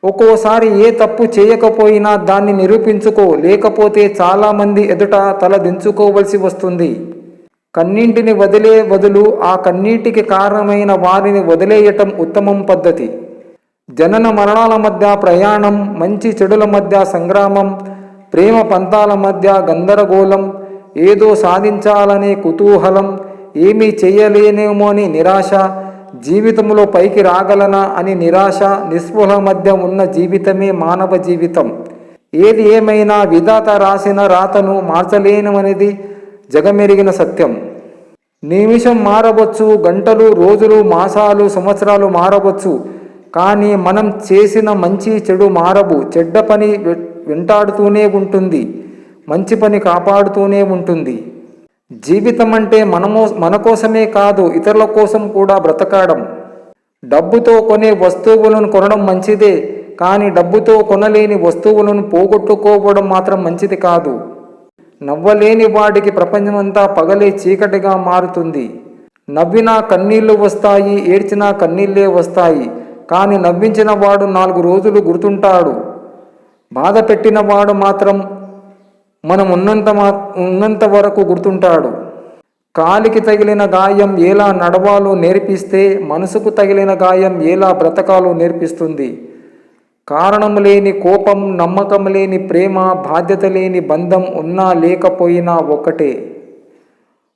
ఒక్కోసారి ఏ తప్పు చేయకపోయినా దాన్ని నిరూపించుకో, లేకపోతే చాలామంది ఎదుట తల దించుకోవలసి వస్తుంది. కన్నీటిని వదిలే బదులు ఆ కన్నీటికి కారణమైన వారిని వదిలేయటం ఉత్తమం పద్ధతి. జనన మరణాల మధ్య ప్రయాణం, మంచి చెడుల మధ్య సంగ్రామం, ప్రేమ పంతాల మధ్య గందరగోళం, ఏదో సాధించాలనే కుతూహలం, ఏమీ చేయలేనేమో అని నిరాశ, జీవితంలో పైకి రాగలనా అని నిరాశ, నిస్పృహ మధ్య ఉన్న జీవితమే మానవ జీవితం. ఏది ఏమైనా విధాత రాసిన రాతను మార్చలేనమనేది జగమెరిగిన సత్యం. నిమిషం మారవచ్చు, గంటలు, రోజులు, మాసాలు, సంవత్సరాలు మారవచ్చు, కానీ మనం చేసిన మంచి చెడు మారవు. చెడ్డ పని వెంటాడుతూనే ఉంటుంది, మంచి పని కాపాడుతూనే ఉంటుంది. జీవితం అంటే మన కోసమే కాదు, ఇతరుల కోసం కూడా బ్రతకడం. డబ్బుతో కొనే వస్తువులను కొనడం మంచిదే, కానీ డబ్బుతో కొనలేని వస్తువులను పోగొట్టుకోవడం మాత్రం మంచిది కాదు. నవ్వలేని వాడికి ప్రపంచమంతా పగలే చీకటిగా మారుతుంది. నవ్వినా కన్నీళ్లు వస్తాయి, ఏడ్చినా కన్నీళ్లే వస్తాయి, కానీ నవ్వించిన వాడు 4 రోజులు గుర్తుంటాడు. బాధ పెట్టిన వాడు మాత్రం మనం ఉన్నంత వరకు గుర్తుంటాడు. కాలికి తగిలిన గాయం ఎలా నడవాలో నేర్పిస్తే, మనసుకు తగిలిన గాయం ఎలా బ్రతకాలో నేర్పిస్తుంది. కారణం లేని కోపం, నమ్మకం లేని ప్రేమ, బాధ్యత లేని బంధం ఉన్నా లేకపోయినా ఒక్కటే.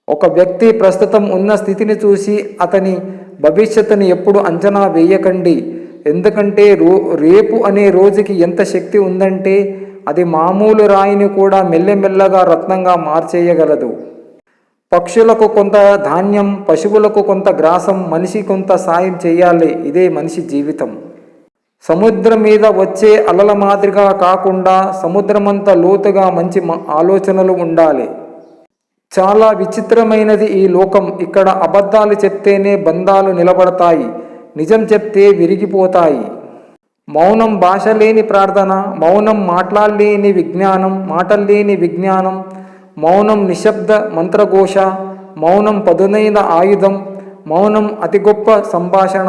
ఒక వ్యక్తి ప్రస్తుతం ఉన్న స్థితిని చూసి అతని భవిష్యత్తుని ఎప్పుడు అంచనా వేయకండి. ఎందుకంటే రేపు అనే రోజుకి ఎంత శక్తి ఉందంటే అది మామూలు రాయిని కూడా మెల్లమెల్లగా రత్నంగా మార్చేయగలదు. పక్షులకు కొంత ధాన్యం, పశువులకు కొంత గ్రాసం, మనిషి కొంత సాయం చేయాలి. ఇదే మనిషి జీవితం. సముద్రం మీద వచ్చే అలల మాదిరిగా కాకుండా సముద్రమంత లోతుగా మంచి ఆలోచనలు ఉండాలి. చాలా విచిత్రమైనది ఈ లోకం. ఇక్కడ అబద్ధాలు చెప్తేనే బంధాలు నిలబడతాయి, నిజం చెప్తే విరిగిపోతాయి. మౌనం భాష లేని ప్రార్థన, మౌనం మాటల్లేని విజ్ఞానం, మౌనం నిశ్శబ్ద మంత్రఘోష, మౌనం పదునైన ఆయుధం, మౌనం అతి గొప్ప సంభాషణ,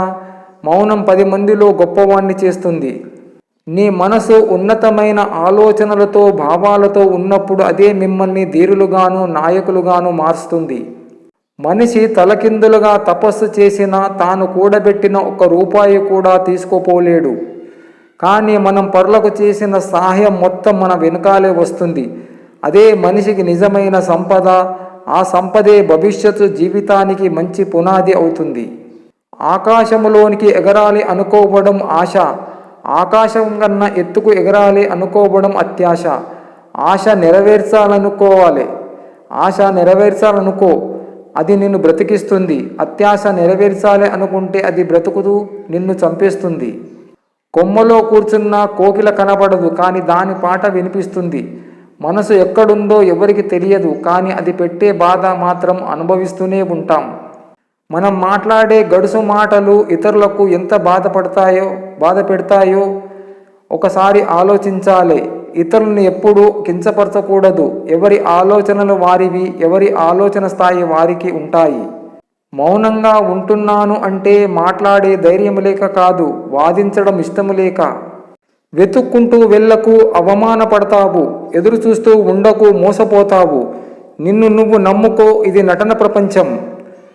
మౌనం 10 మందిలో గొప్పవాణ్ణి చేస్తుంది. నీ మనసు ఉన్నతమైన ఆలోచనలతో, భావాలతో ఉన్నప్పుడు అదే మిమ్మల్ని ధీరులుగాను, నాయకులుగాను మారుస్తుంది. మనిషి తలకిందులుగా తపస్సు చేసినా తాను కూడబెట్టిన 1 రూపాయి కూడా తీసుకోపోలేడు. కానీ మనం పరులకు చేసిన సహాయం మొత్తం మన వెనుకాలే వస్తుంది. అదే మనిషికి నిజమైన సంపద. ఆ సంపదే భవిష్యత్తు జీవితానికి మంచి పునాది అవుతుంది. ఆకాశంలోనికి ఎగరాలి అనుకోవడం ఆశ, ఆకాశం కన్నా ఎత్తుకు ఎగరాలి అనుకోవడం అత్యాశ. ఆశ నెరవేర్చాలనుకో, అది నిన్ను బ్రతికిస్తుంది. అత్యాశ నెరవేర్చాలి అనుకుంటే అది బ్రతుకుతూ నిన్ను చంపేస్తుంది. కొమ్మలో కూర్చున్న కోకిల కనబడదు, కానీ దాని పాట వినిపిస్తుంది. మనసు ఎక్కడుందో ఎవరికి తెలియదు, కానీ అది పెట్టే బాధ మాత్రం అనుభవిస్తూనే ఉంటాం. మనం మాట్లాడే గడుసు మాటలు ఇతరులకు ఎంత బాధ పెడతాయో ఒకసారి ఆలోచించాలి. ఇతరులను ఎప్పుడూ కించపరచకూడదు. ఎవరి ఆలోచనలు వారివి, ఎవరి ఆలోచన స్థాయి వారికి ఉంటాయి. మౌనంగా ఉంటున్నాను అంటే మాట్లాడే ధైర్యం లేక కాదు, వాదించడం ఇష్టము లేక. వెతుక్కుంటూ వెళ్ళకు, అవమానపడతావు. ఎదురు చూస్తూ ఉండకు, మోసపోతావు. నిన్ను నువ్వు నమ్ముకో, ఇది నటన ప్రపంచం.